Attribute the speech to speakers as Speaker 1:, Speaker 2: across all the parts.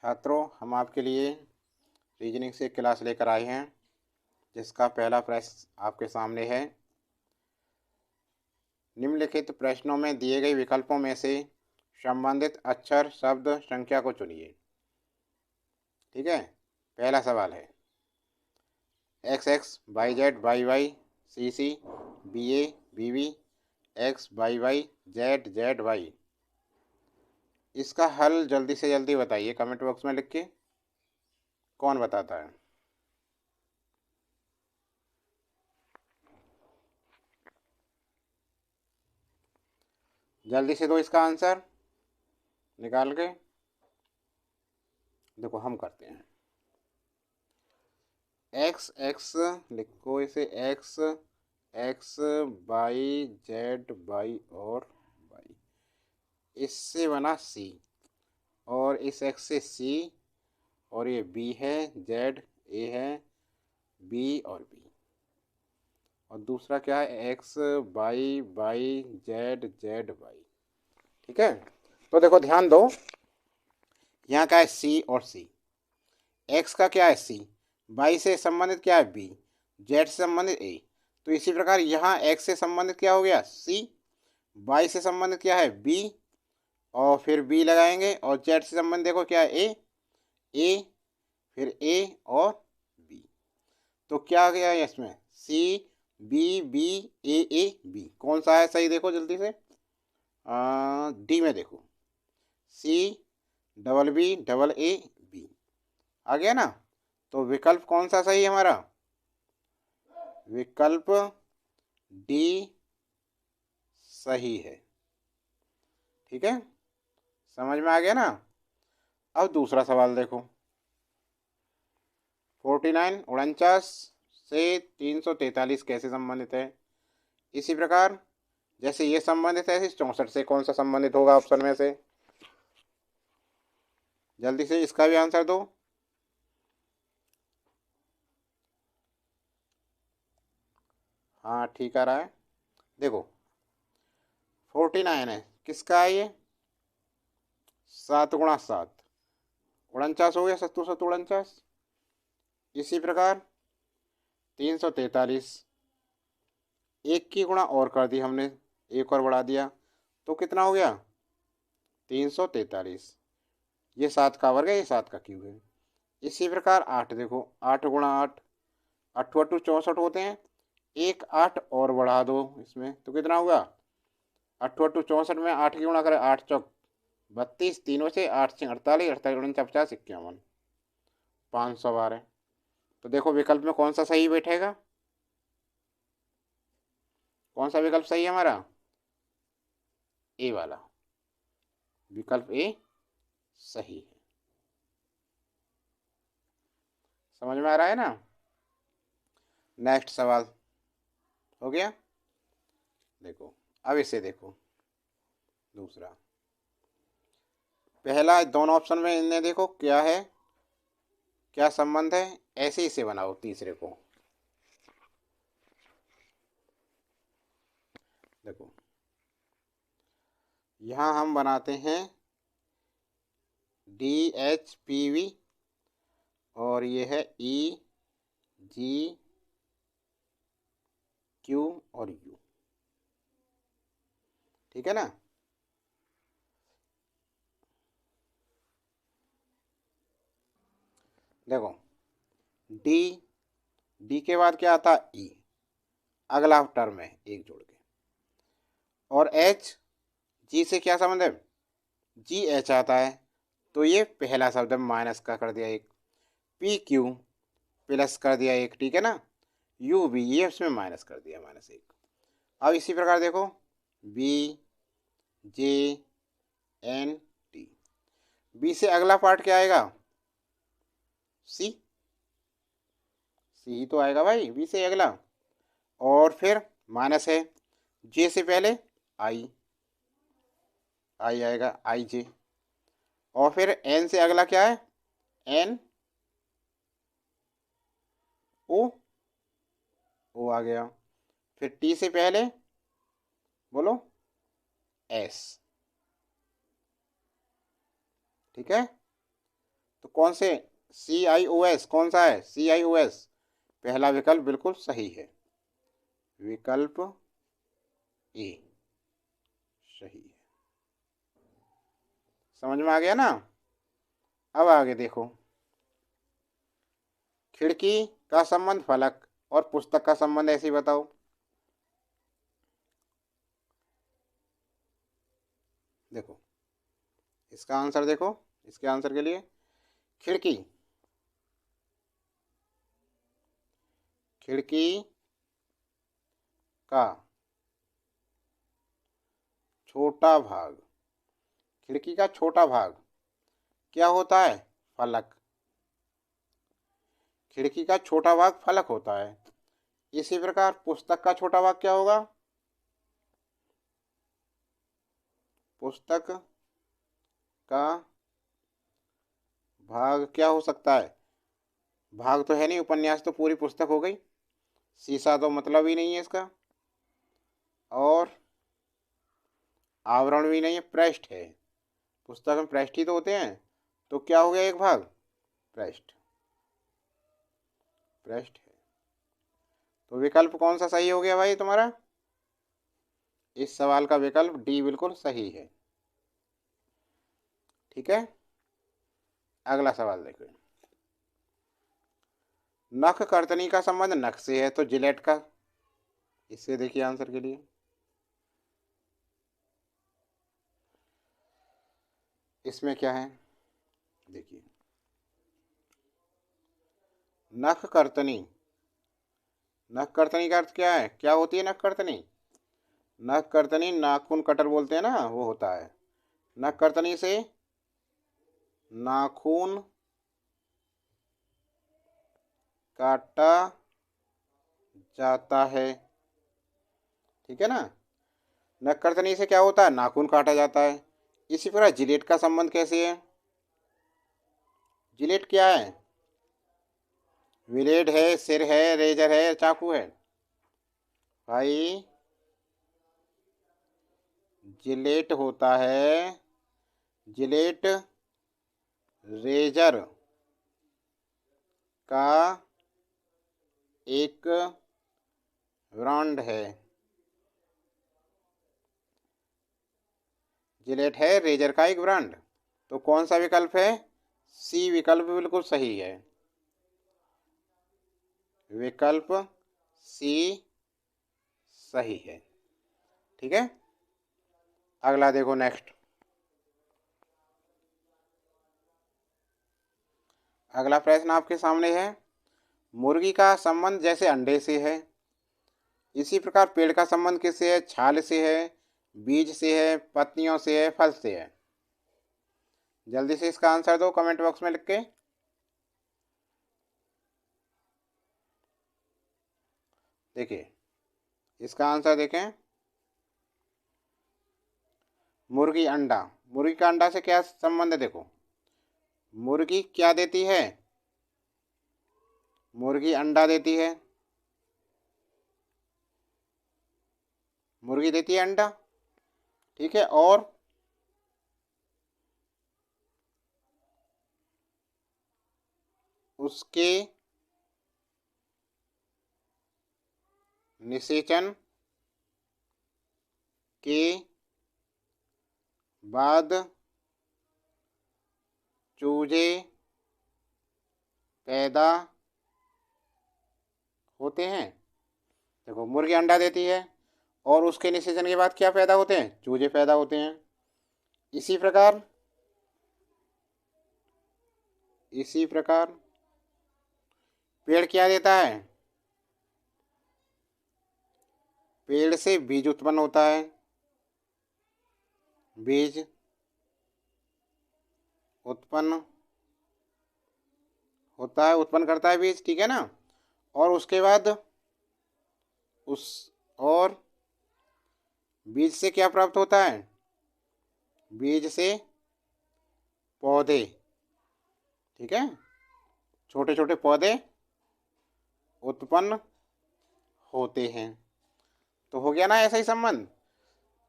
Speaker 1: छात्रों, हम आपके लिए रीजनिंग से क्लास लेकर आए हैं, जिसका पहला प्रश्न आपके सामने है। निम्नलिखित प्रश्नों में दिए गए विकल्पों में से संबंधित अक्षर शब्द संख्या को चुनिए। ठीक है, पहला सवाल है X X Y Z Y Y C C B A B B X Y Y Z Z Y. इसका हल जल्दी से जल्दी बताइए कमेंट बॉक्स में लिख के। कौन बताता है? जल्दी से दो इसका आंसर निकाल के। देखो, हम करते हैं। एक्स एक्स लिखो इसे, x x by Z by और बाई, इससे बना सी, और इस एक्स से सी, और ये बी है, जेड ए है, बी और बी, और दूसरा क्या है, x by by Z Z by. ठीक है, तो देखो ध्यान दो, यहाँ क्या है सी और सी। एक्स का क्या है सी, बाई से संबंधित क्या है बी, जेड से संबंधित ए। तो इसी प्रकार यहाँ एक्स से संबंधित क्या हो गया सी, बाई से संबंधित क्या है बी, और फिर बी लगाएंगे, और जेड से संबंधित देखो क्या है ए, फिर ए और बी। तो क्या आ गया इसमें C B B A B. कौन सा है सही, देखो जल्दी से। डी में देखो, C double B double A B आ गया ना। तो विकल्प कौन सा सही है हमारा? विकल्प डी सही है। ठीक है, समझ में आ गया ना। अब दूसरा सवाल देखो, 49 से 343 कैसे संबंधित है? इसी प्रकार जैसे ये संबंधित है, ऐसे 64 से कौन सा संबंधित होगा ऑप्शन में से? जल्दी से इसका भी आंसर दो। हाँ, ठीक आ रहा है। देखो 49 है, किसका है ये? 7 × 7 49 हो गया, 7 इसी प्रकार 343, एक की गुणा और कर दी हमने, एक और बढ़ा दिया, तो कितना हो गया 343। ये 7 का वर्ग है, ये 7 का क्यूब है। इसी प्रकार 8 देखो, 8 × 8, 8×8 = 64 होते हैं, एक 8 और बढ़ा दो इसमें, तो कितना होगा 8×8 = 64 में 8 की गुणा करें, 8×4 = 32, तीनों से 8×6 = 48, 48×49 = 50, 51, 512। तो देखो विकल्प में कौन सा सही बैठेगा? कौन सा विकल्प सही है हमारा? ए वाला, विकल्प ए सही है। समझ में आ रहा है ना। नेक्स्ट सवाल हो गया। देखो अब इसे देखो, दूसरा, पहला दोनों ऑप्शन में इन्हें देखो क्या है, क्या संबंध है, ऐसे ही से बनाओ तीसरे को। देखो यहाँ हम बनाते हैं डी एच पी वी, और ये है ई जी क्यू और यू। ठीक है ना। देखो डी, डी के बाद क्या आता है ई, अगला टर्म है एक जोड़ के, और एच, जी से क्या संबंध है, जी एच आता है, तो ये पहला शब्द माइनस का कर दिया एक, पी क्यू प्लस कर दिया एक, ठीक है ना, यू भी ये उसमें माइनस कर दिया -1। अब इसी प्रकार देखो B J N T, B से अगला पार्ट क्या आएगा सी, सी ही तो आएगा भाई बी से अगला, और फिर माइनस है, जे से पहले आई, आई आएगा आई जे, और फिर एन से अगला क्या है एन ओ, ओ आ गया, फिर टी से पहले बोलो एस। ठीक है, तो कौन से CIOS कौन सा है? CIOS पहला विकल्प बिल्कुल सही है, विकल्प ए सही है। समझ में आ गया ना? अब आगे देखो, खिड़की का संबंध फलक और पुस्तक का संबंध ऐसे ही बताओ। देखो इसका आंसर देखो, इसके आंसर के लिए खिड़की का छोटा भाग, खिड़की का छोटा भाग क्या होता है? फलक। खिड़की का छोटा भाग फलक होता है। इसी प्रकार पुस्तक का छोटा भाग क्या होगा? पुस्तक का भाग क्या हो सकता है? भाग तो है नहीं, उपन्यास तो पूरी पुस्तक हो गई, शीशा तो मतलब ही नहीं है इसका, और आवरण भी नहीं है, पृष्ठ है। पुस्तक में पृष्ठ ही तो होते हैं, तो क्या हो गया एक भाग? पृष्ठ, पृष्ठ है। तो विकल्प कौन सा सही हो गया भाई तुम्हारा? इस सवाल का विकल्प डी बिल्कुल सही है। ठीक है, अगला सवाल देखो। नख कर्तनी का संबंध नख से है, तो जिलेट का, इससे देखिए आंसर के लिए इसमें क्या है, देखिए नख कर्तनी, नख कर्तनी का अर्थ क्या है? क्या होती है नख कर्तनी? नख कर्तनी नाखून कटर बोलते हैं ना, वो होता है। नख कर्तनी से नाखून काटा जाता है, ठीक है ना। नख कर्तनी से क्या होता है? नाखून काटा जाता है। इसी प्रकार जिलेट का संबंध कैसे है? जिलेट क्या है? ब्लेड है, सिर है, रेजर है, चाकू है? भाई जिलेट होता है, जिलेट रेजर का एक ब्रांड है। जिलेट है रेजर का एक ब्रांड। तो कौन सा विकल्प है? सी विकल्प बिल्कुल सही है, विकल्प सी सही है। ठीक है, अगला देखो नेक्स्ट। अगला प्रश्न आपके सामने है, मुर्गी का संबंध जैसे अंडे से है, इसी प्रकार पेड़ का संबंध किससे है? छाल से है, बीज से है, पत्तियों से है, फल से है? जल्दी से इसका आंसर दो कमेंट बॉक्स में लिख के। देखिए इसका आंसर देखें, मुर्गी अंडा, मुर्गी का अंडा से क्या संबंध है? देखो मुर्गी क्या देती है? मुर्गी अंडा देती है, मुर्गी देती है अंडा, ठीक है, और उसके निषेचन के बाद चूजे पैदा होते हैं। देखो मुर्गी अंडा देती है और उसके निषेचन के बाद क्या पैदा होते हैं? चूजे पैदा होते हैं। इसी प्रकार पेड़ क्या देता है? पेड़ से बीज उत्पन्न होता है, बीज उत्पन्न होता है, उत्पन्न करता है बीज, ठीक है ना। और उसके बाद उस और बीज से क्या प्राप्त होता है? बीज से पौधे, ठीक है, छोटे छोटे पौधे उत्पन्न होते हैं। तो हो गया ना ऐसा ही संबंध,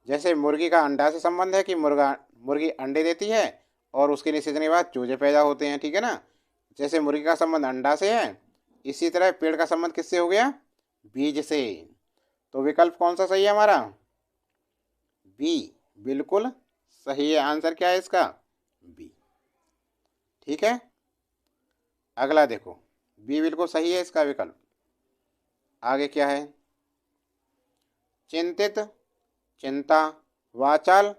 Speaker 1: जैसे मुर्गी का अंडा से संबंध है कि मुर्गी अंडे देती है और उसके निषेचन के बाद चूजे पैदा होते हैं, ठीक है ना। जैसे मुर्गी का संबंध अंडा से है, इसी तरह पेड़ का संबंध किससे हो गया, बीज से। तो विकल्प कौन सा सही है हमारा, बी, बिल्कुल सही है। आंसर क्या है इसका, बी। ठीक है, अगला देखो, बी बिल्कुल सही है इसका विकल्प। आगे क्या है, चिंतित, चिंता, वाचाल,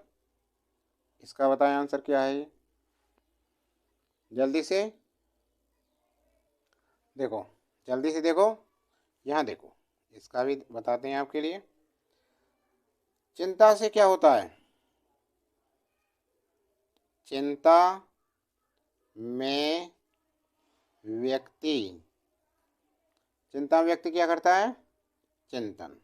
Speaker 1: इसका बताएं आंसर क्या है ये? जल्दी से देखो, जल्दी से देखो, यहाँ देखो, इसका भी बताते हैं आपके लिए। चिंता से क्या होता है, चिंता में व्यक्ति, चिंता में व्यक्ति क्या करता है, चिंतन।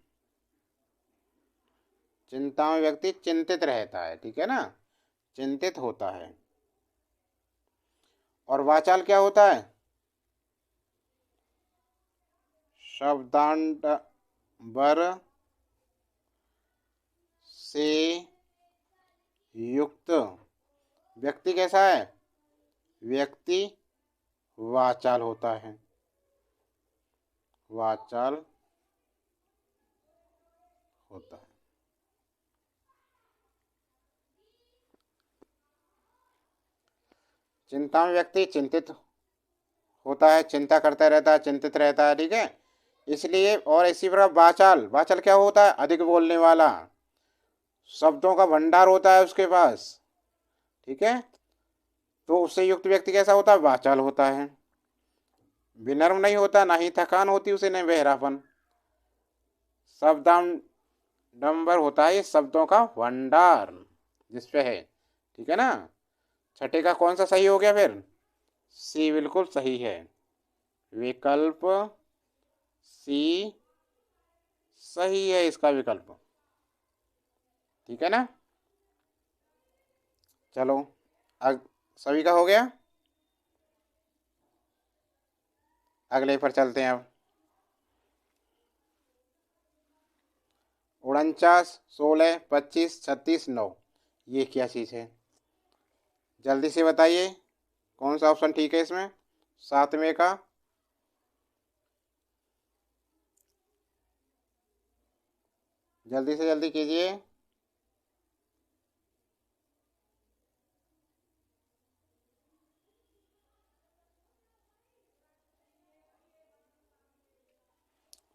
Speaker 1: चिंता में व्यक्ति चिंतित रहता है, ठीक है ना, चिंतित होता है। और वाचाल क्या होता है, शब्दांडवर से युक्त व्यक्ति कैसा है, व्यक्ति वाचाल होता है, वाचाल होता है। चिंता में व्यक्ति चिंतित होता है, चिंता करता रहता है, चिंतित रहता है, ठीक है। इसलिए, और इसी प्रकार वाचाल, वाचाल क्या होता है, अधिक बोलने वाला, शब्दों का भंडार होता है उसके पास, ठीक है। तो उससे युक्त व्यक्ति कैसा होता है, वाचाल होता है। विनम्र नहीं होता, ना ही थकान होती उसे, नहीं बहरापन। शब्दाडंबर होता है शब्दों का भंडार जिसपे है, ठीक है ना। छठे का कौन सा सही हो गया फिर, सी बिल्कुल सही है, विकल्प सी सही है इसका विकल्प, ठीक है ना। चलो, सभी का हो गया, अगले पर चलते हैं अब। 49, 16, 25, 36, 9, ये क्या चीज़ है, जल्दी से बताइए कौन सा ऑप्शन ठीक है इसमें, सातवें का। जल्दी से जल्दी कीजिए।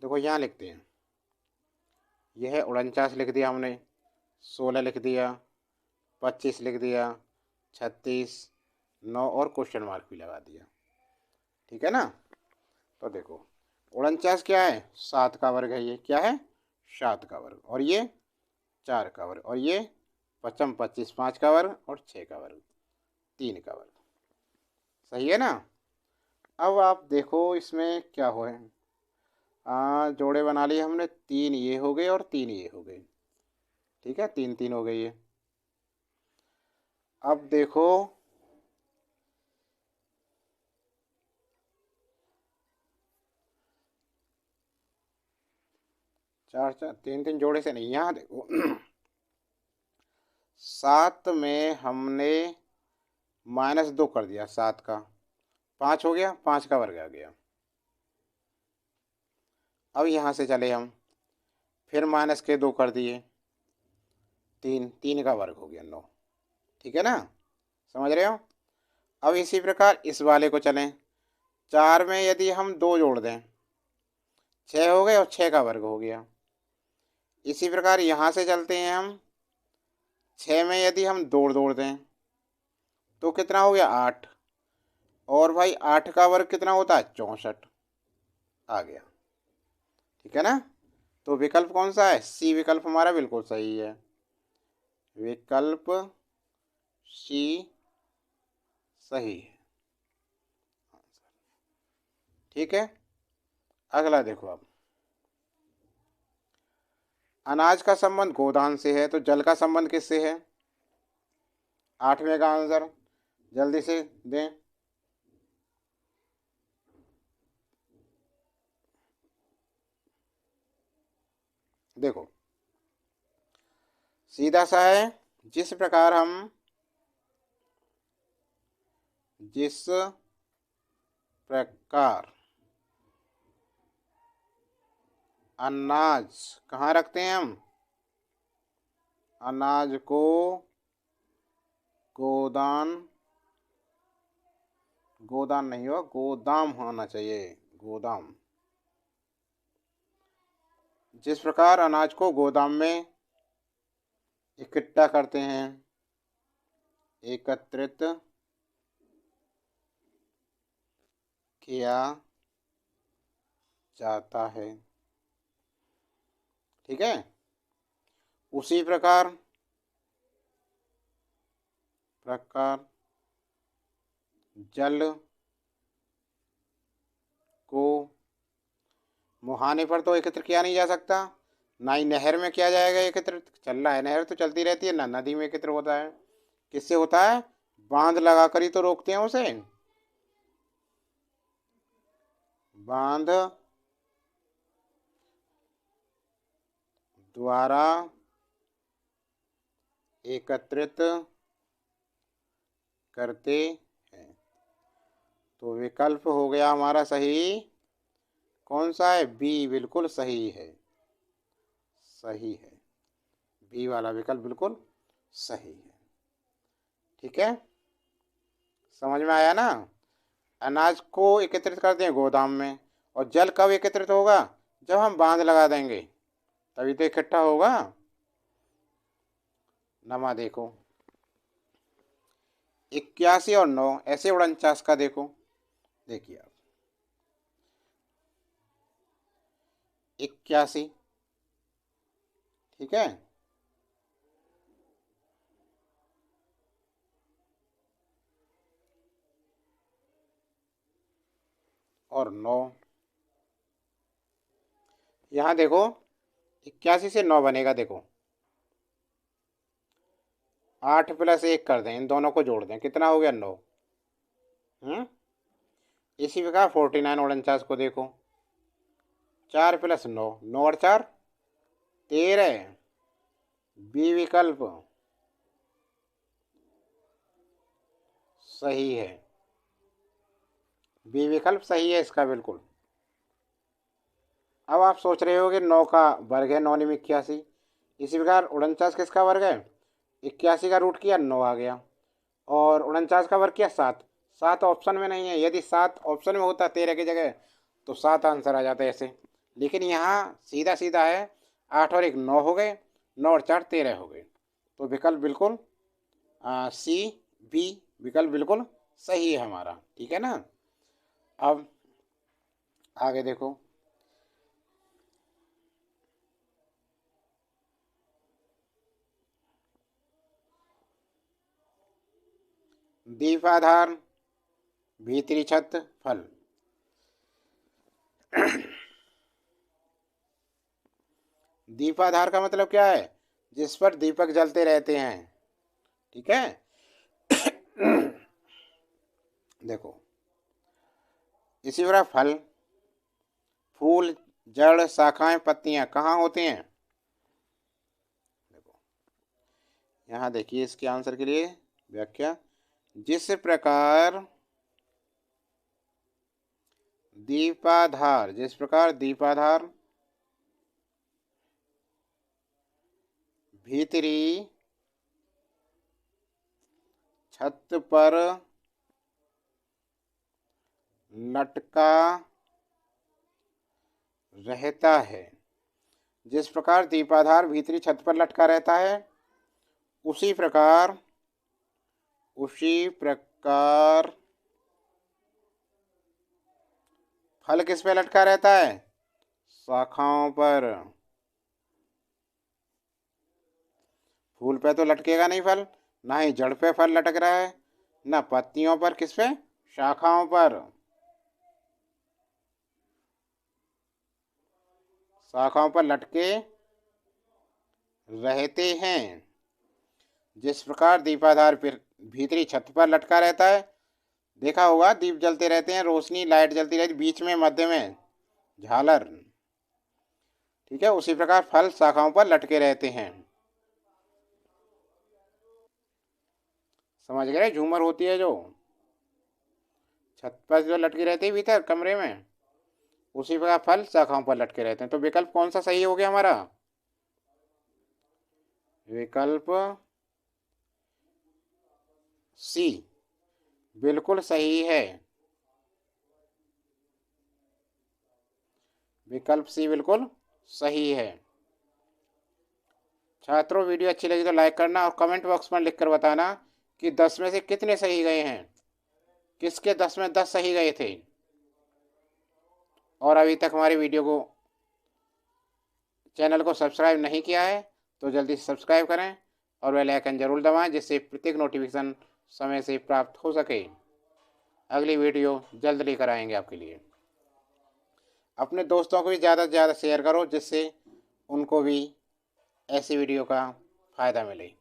Speaker 1: देखो यहाँ लिखते हैं, यह है 49 लिख दिया हमने, 16 लिख दिया, 25 लिख दिया, 36, 9 और क्वेश्चन मार्क भी लगा दिया, ठीक है ना। तो देखो 49 क्या है, 7 का वर्ग है, ये क्या है, 7 का वर्ग, और ये 4 का वर्ग, और ये पचम 25, 5 का वर्ग, और 6 का वर्ग, 3 का वर्ग, सही है ना। अब आप देखो इसमें क्या हो है, जोड़े बना लिए हमने, 3 ये हो गए और 3 ये हो गए, ठीक है, 3 3 हो गई ये। अब देखो, 4 4 3 3 जोड़े से नहीं, यहाँ देखो 7 में हमने -2 कर दिया, 7 का 5 हो गया, 5 का वर्ग आ गया। अब यहाँ से चले हम, फिर -2 कर दिए, 3 3 का वर्ग हो गया 9, ठीक है ना, समझ रहे हो। अब इसी प्रकार इस वाले को चलें, 4 में यदि हम 2 जोड़ दें, 6 हो गए और 6 का वर्ग हो गया। इसी प्रकार यहाँ से चलते हैं हम, 6 में यदि हम 2 जोड़ दें तो कितना हो गया, 8, और भाई 8 का वर्ग कितना होता है, 64 आ गया, ठीक है ना। तो विकल्प कौन सा है, सी विकल्प हमारा बिल्कुल सही है, विकल्प सी सही है, ठीक है। अगला देखो अब, अनाज का संबंध गोदान से है, तो जल का संबंध किससे है, 8वें का आंसर जल्दी से दें। देखो सीधा सा है, जिस प्रकार हम जिस प्रकार अनाज कहाँ रखते हैं हम, अनाज को गोदान, गोदान नहीं हो, गोदाम होना चाहिए, गोदाम। जिस प्रकार अनाज को गोदाम में इकट्ठा करते हैं, एकत्रित किया जाता है, ठीक है। उसी प्रकार जल को मुहाने पर तो एकत्र किया नहीं जा सकता, ना ही नहर में किया जाएगा एकत्र, चल रहा है नहर तो चलती रहती है, ना नदी में एकत्र होता है। किससे होता है, बांध लगाकर ही तो रोकते हैं उसे, बांध द्वारा एकत्रित करते हैं। तो विकल्प हो गया हमारा सही, कौन सा है, बी, बिल्कुल सही है, सही है, बी वाला विकल्प बिल्कुल सही है, ठीक है। समझ में आया ना। अनाज को एकत्रित करते हैं गोदाम में, और जल कब एकत्रित होगा, जब हम बांध लगा देंगे, तभी तो इकट्ठा होगा। नमा देखो 81 और 9 ऐसे 49 का देखो, देखिए आप 81, ठीक है, और 9, यहाँ देखो 81 से 9 बनेगा, देखो 8 + 1 कर दें, इन दोनों को जोड़ दें, कितना हो गया, 9। इसी प्रकार 49 49 को देखो, 4 + 9, 9 और 4 13, बी विकल्प सही है, बी विकल्प सही है इसका बिल्कुल। अब आप सोच रहे हो कि 9 का वर्ग है, 9 में 81, इसी प्रकार 49 किसका वर्ग है, 81 का रूट किया, 9 आ गया, और 49 का वर्ग किया, 7, 7 ऑप्शन में नहीं है, यदि 7 ऑप्शन में होता 13 की जगह तो 7 आंसर आ जाता ऐसे, लेकिन यहाँ सीधा सीधा है, 8 और 1 9 हो गए, 9 और 4 13 हो गए, तो विकल्प बिल्कुल सी, बी विकल्प बिल्कुल सही है हमारा, ठीक है ना। अब आगे देखो, दीपाधार भीतरी छत फल, दीपाधार का मतलब क्या है, जिस पर दीपक जलते रहते हैं, ठीक है। देखो इसी तरह फल, फूल, जड़, शाखाएं, पत्तियां कहाँ होते हैं, देखो यहाँ देखिए इसके आंसर के लिए व्याख्या, जिस प्रकार दीपाधार, जिस प्रकार दीपाधार भीतरी छत पर लटका रहता है, जिस प्रकार दीपाधार भीतरी छत पर लटका रहता है, उसी प्रकार फल किस पे लटका रहता है, शाखाओं पर। फूल पे तो लटकेगा नहीं फल, ना ही जड़ पे फल लटक रहा है, ना पत्तियों पर, किस पे, शाखाओं पर, शाखाओं पर लटके रहते हैं। जिस प्रकार दीपाधार भीतरी छत पर लटका रहता है, देखा होगा दीप जलते रहते हैं, रोशनी लाइट जलती रहती, बीच में मध्य में झालर, ठीक है, उसी प्रकार फल शाखाओं पर लटके रहते हैं। समझ गए, झूमर होती है जो, छत पर जो लटके रहते हैं भीतर कमरे में, उसी प्रकार फल शाखाओं पर लटके रहते हैं। तो विकल्प कौन सा सही हो गया हमारा? विकल्प सी बिल्कुल सही है। विकल्प सी बिल्कुल सही है। छात्रों, वीडियो अच्छी लगी तो लाइक करना और कमेंट बॉक्स में लिखकर बताना कि 10 में से कितने सही गए हैं, किसके 10 में 10 सही गए थे। और अभी तक हमारी वीडियो को, चैनल को सब्सक्राइब नहीं किया है तो जल्दी से सब्सक्राइब करें और बेल आइकन जरूर दबाएं, जिससे प्रत्येक नोटिफिकेशन समय से प्राप्त हो सके। अगली वीडियो जल्द लेकर आएंगे आपके लिए। अपने दोस्तों को भी ज़्यादा से ज़्यादा शेयर करो, जिससे उनको भी ऐसी वीडियो का फ़ायदा मिले।